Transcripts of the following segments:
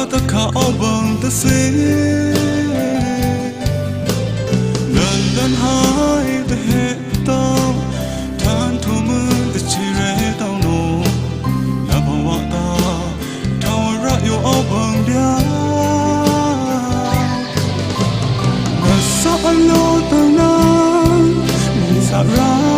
the car open the sea. London high the head down, turn to moon the chire down low. Lava water, tower at your open down. The sun low the night is around.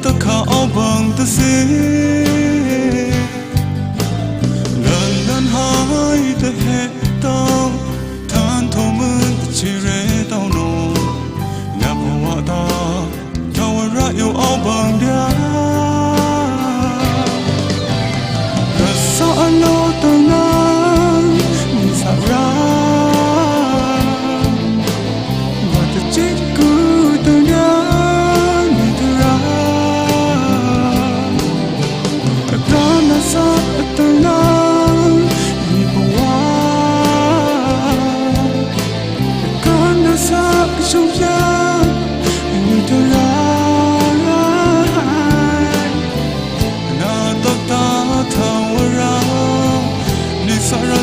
The car open the sea. London high the head down, turn to moon the chire down low. Never water, tower at you open down. The sun low the night is around. What the chick good to know.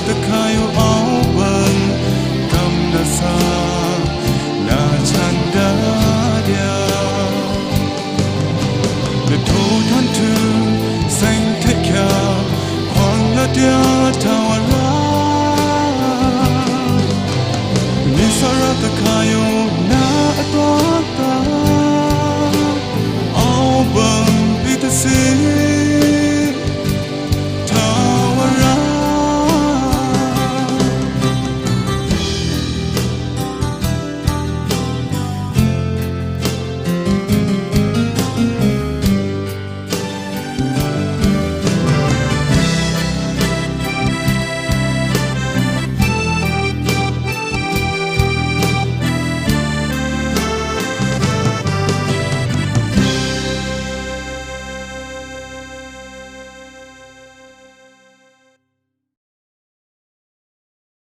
The car you